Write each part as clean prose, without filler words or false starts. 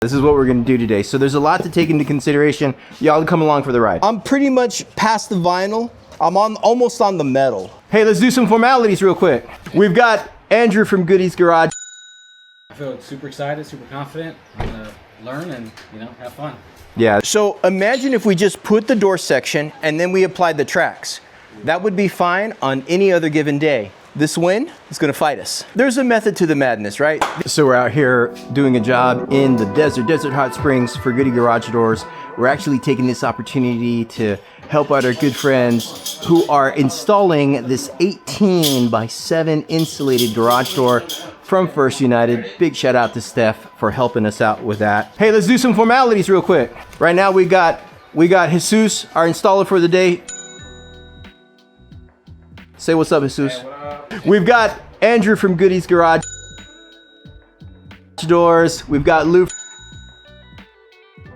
This is what we're gonna do today. So there's a lot to take into consideration. Y'all come along for the ride. I'm pretty much past the vinyl. I'm almost on the metal. Hey, let's do some formalities real quick. We've got Andrew from SOS Garage. I feel super excited, super confident. I'm gonna learn and, have fun. Yeah, so imagine if we just put the door section and then we applied the tracks. That would be fine on any other given day. This wind is gonna fight us. There's a method to the madness, right? So we're out here doing a job in the desert hot springs for SOS Garage Doors. We're actually taking this opportunity to help out our good friends who are installing this 18 by 7 insulated garage door from First United. Big shout out to Steph for helping us out with that. Hey, let's do some formalities real quick. Right now we got Jesus, our installer for the day. Say what's up, Jesus. Hey, what up? We've got Andrew from SOS Garage Doors. We've got Lou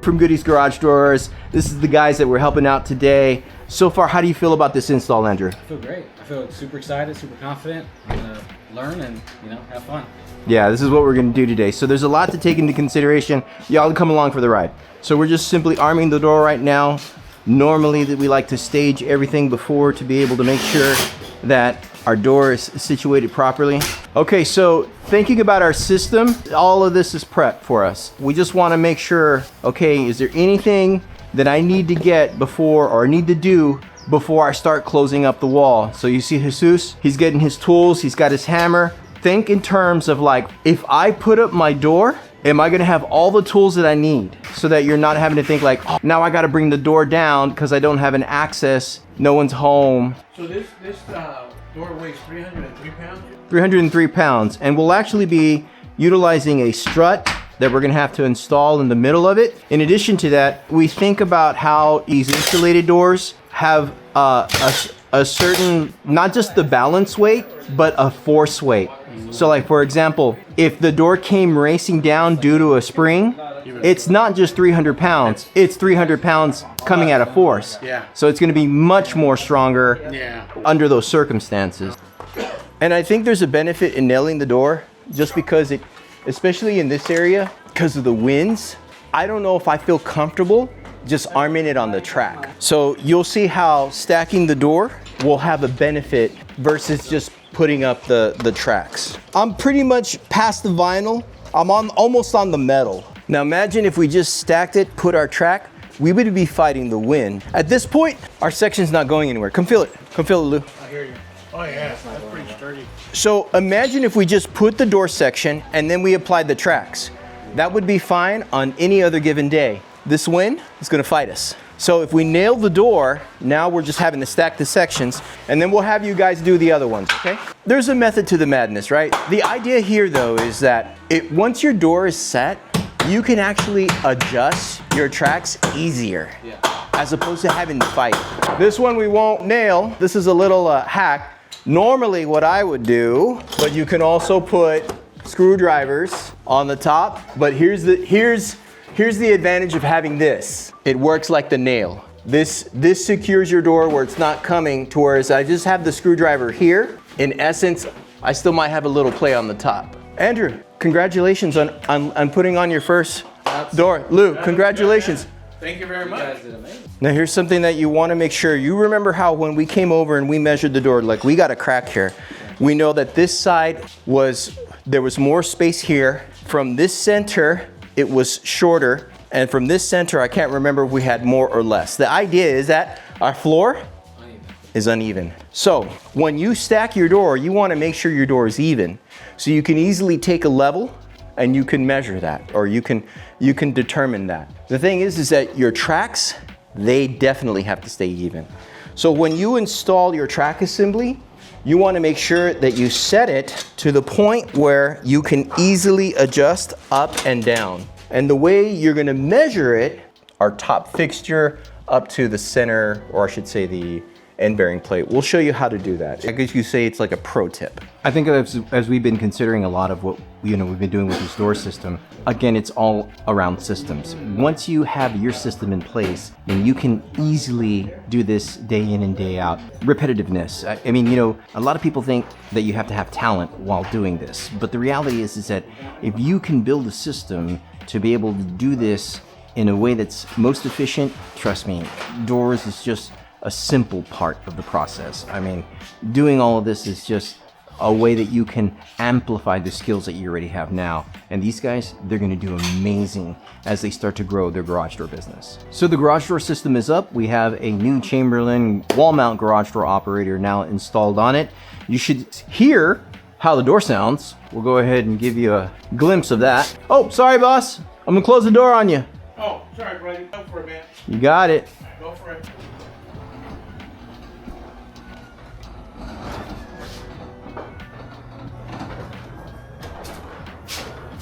from SOS Garage Doors. This is the guys that we're helping out today. So far, how do you feel about this install, Andrew? I feel great. I feel super excited, super confident. I'm gonna learn and, have fun. Yeah, this is what we're gonna do today. So there's a lot to take into consideration. Y'all come along for the ride. So we're just simply arming the door right now. Normally that we like to stage everything before to be able to make sure that our door is situated properly. Okay, so thinking about our system, all of this is prep for us. We just wanna make sure, okay, is there anything that I need to get before or need to do before I start closing up the wall? So you see Jesus, he's getting his tools, he's got his hammer. Think in terms of like, if I put up my door, am I gonna have all the tools that I need so that you're not having to think like, oh, now I gotta bring the door down because I don't have an access, no one's home. So this door weighs 303 pounds? 303 pounds, and we'll actually be utilizing a strut that we're gonna have to install in the middle of it. In addition to that, we think about how these insulated doors have a certain, not just the balance weight, but a force weight. So like, for example, if the door came racing down due to a spring, it's not just 300 pounds, it's 300 pounds coming at a force. Yeah. So it's gonna be much more stronger under those circumstances. And I think there's a benefit in nailing the door just because it, especially in this area, because of the winds, I don't know if I feel comfortable just arming it on the track. So you'll see how stacking the door will have a benefit versus just putting up the tracks. I'm pretty much past the vinyl. I'm almost on the metal. Now imagine if we just stacked it, put our track, we would be fighting the wind. At this point, our section's not going anywhere. Come feel it. Come feel it, Lou. I hear you. Oh yeah, that's pretty sturdy. So imagine if we just put the door section and then we applied the tracks. That would be fine on any other given day. This wind is gonna fight us. So if we nail the door, now we're just having to stack the sections, and then we'll have you guys do the other ones, okay? There's a method to the madness, right? The idea here though is that once your door is set, you can actually adjust your tracks easier, as opposed to having to fight. This one we won't nail. This is a little hack. Normally what I would do, but you can also put screwdrivers on the top, but here's the advantage of having this. It works like the nail. This secures your door where it's not coming to whereas I just have the screwdriver here. In essence, I still might have a little play on the top. Andrew, congratulations on putting on your first door. Lou, congratulations. Thank you very much. You guys did amazing. Now here's something that you want to make sure. You remember how when we came over and we measured the door, like we got a crack here. We know that this side there was more space here. From this center, it was shorter. And from this center, I can't remember if we had more or less. The idea is that our floor is uneven. So when you stack your door, you want to make sure your door is even. So you can easily take a level and you can measure that, or you can determine that. The thing is that your tracks, they definitely have to stay even. So when you install your track assembly, you want to make sure that you set it to the point where you can easily adjust up and down. And the way you're going to measure it, our top fixture up to the center, or I should say the end bearing plate. We'll show you how to do that. I guess you say it's like a pro tip. I think as we've been considering a lot of what we've been doing with this door system, again, it's all around systems. Once you have your system in place, then you can easily do this day in and day out. Repetitiveness. I mean, a lot of people think that you have to have talent while doing this, but the reality is that if you can build a system to be able to do this in a way that's most efficient, trust me, doors is just a simple part of the process. I mean, doing all of this is just a way that you can amplify the skills that you already have now. And these guys, they're gonna do amazing as they start to grow their garage door business. So the garage door system is up. We have a new Chamberlain wall mount garage door operator now installed on it. You should hear how the door sounds. We'll go ahead and give you a glimpse of that. Oh, sorry, boss. I'm gonna close the door on you. Oh, sorry, buddy. Go for it, man. You got it. Go for it.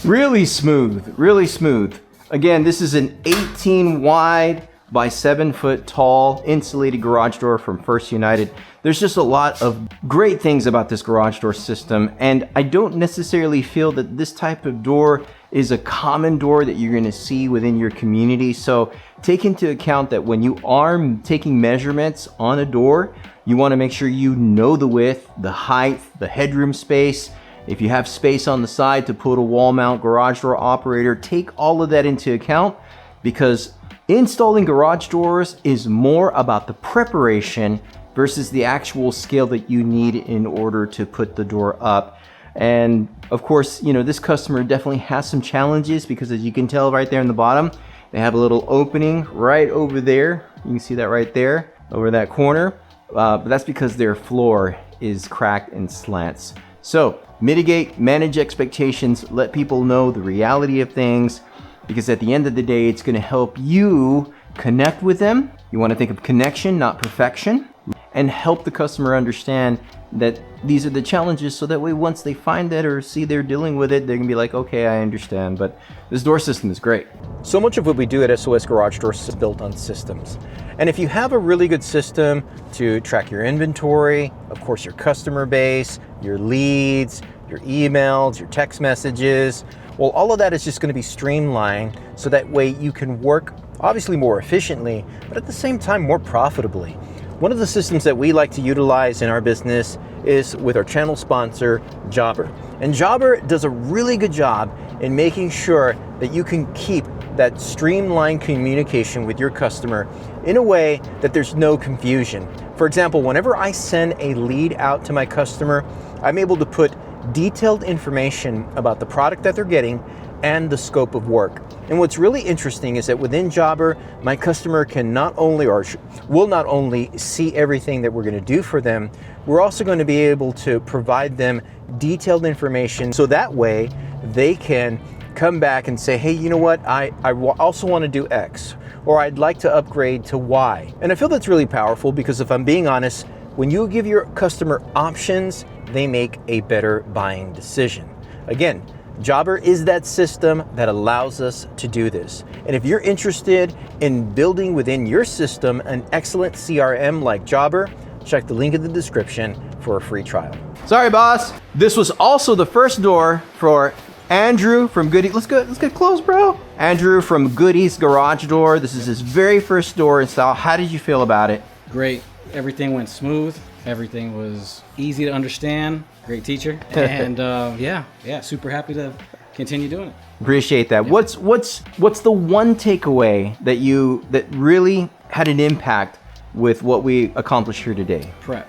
Really smooth, really smooth. Again, this is an 18 wide by 7 foot tall insulated garage door from First United. There's just a lot of great things about this garage door system, and I don't necessarily feel that this type of door is a common door that you're gonna see within your community. So take into account that when you are taking measurements on a door, you wanna make sure you know the width, the height, the headroom space. If you have space on the side to put a wall mount garage door operator, take all of that into account, because installing garage doors is more about the preparation versus the actual scale that you need in order to put the door up. And of course, you know, this customer definitely has some challenges because, as you can tell right there in the bottom, they have a little opening right over there. You can see that right there over that corner. But that's because their floor is cracked and slants. So mitigate, manage expectations, let people know the reality of things, because at the end of the day, it's going to help you connect with them. You want to think of connection, not perfection, and help the customer understand that these are the challenges, so that way once they find that or see they're dealing with it, they're gonna be like, okay, I understand. But this door system is great. So much of what we do at SOS Garage Doors is built on systems. And if you have a really good system to track your inventory, of course your customer base, your leads, your emails, your text messages, well, all of that is just gonna be streamlined, so that way you can work obviously more efficiently, but at the same time more profitably. One of the systems that we like to utilize in our business is with our channel sponsor, Jobber. And Jobber does a really good job in making sure that you can keep that streamlined communication with your customer in a way that there's no confusion. For example, whenever I send a lead out to my customer, I'm able to put detailed information about the product that they're getting and the scope of work. And what's really interesting is that within Jobber, my customer can not only, or will not only see everything that we're going to do for them, we're also going to be able to provide them detailed information, so that way they can come back and say, hey, you know what, I also want to do X, or I'd like to upgrade to Y. And I feel that's really powerful, because if I'm being honest, when you give your customer options, they make a better buying decision. Again, Jobber is that system that allows us to do this. And if you're interested in building within your system an excellent CRM like Jobber, check the link in the description for a free trial. Sorry, boss. This was also the first door for Andrew from Goodies. Let's get close, bro. Andrew from Goodies Garage Door. This is his very first door install. How did you feel about it? Great. Everything went smooth. Everything was easy to understand. Great teacher. And yeah, super happy to continue doing it. Appreciate that. Yeah. What's the one takeaway that really had an impact with what we accomplished here today? Prep.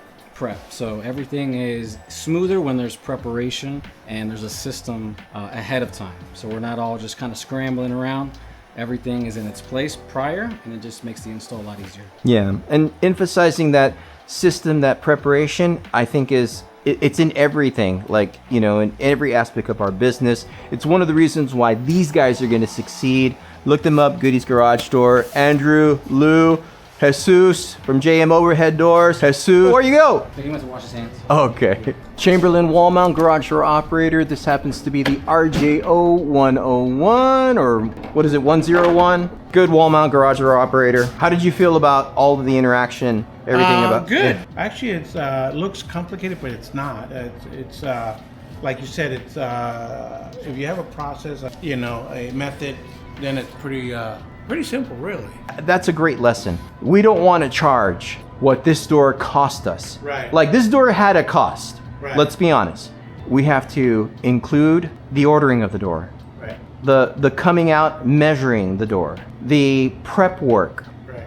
So everything is smoother when there's preparation and there's a system ahead of time. So we're not all just kind of scrambling around. Everything is in its place prior, and it just makes the install a lot easier. Yeah, and emphasizing that system, that preparation, I think it's in everything, like, you know, in every aspect of our business. It's one of the reasons why these guys are going to succeed. Look them up, Goodies Garage Door. Andrew, Lou, Jesus from JM Overhead Doors. Jesus, where you go? I think he went to wash his hands. Okay. Chamberlain wall mount garage door operator. This happens to be the RJO 101, or what is it, 101? Good wall mount garage door operator. How did you feel about all of the interaction? Everything about good. Yeah. Actually, it's looks complicated, but it's not. It's like you said. It's if you have a process, you know, a method, then it's pretty simple, really. That's a great lesson. We don't want to charge what this door cost us. Right. Like, this door had a cost. Right. Let's be honest. We have to include the ordering of the door. Right. the coming out, measuring the door, the prep work, Right.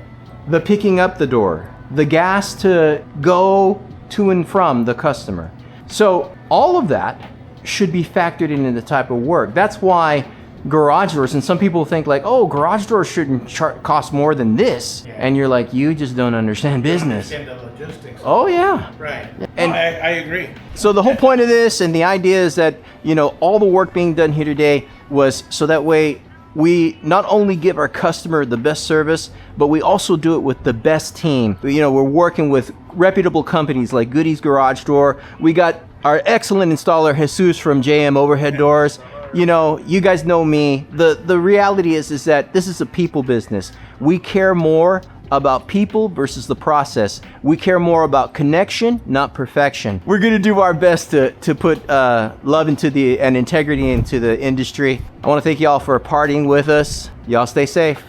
the picking up the door, the gas to go to and from the customer. So all of that should be factored into the type of work. That's why garage doors, and some people think like, oh, garage doors shouldn't cost more than this. Yeah. And you're like, you just don't understand business. Understand the logistics. Oh yeah. Right. And- I agree. So the whole point of this and the idea is that, you know, all the work being done here today was so that way we not only give our customer the best service, but we also do it with the best team. You know, we're working with reputable companies like Goody's Garage Door. We got our excellent installer, Jesus from JM Overhead Doors. You know, you guys know me. The reality is that this is a people business. We care more about people versus the process. We care more about connection, not perfection. We're gonna do our best to put love and integrity into the industry. I wanna thank y'all for partying with us. Y'all stay safe.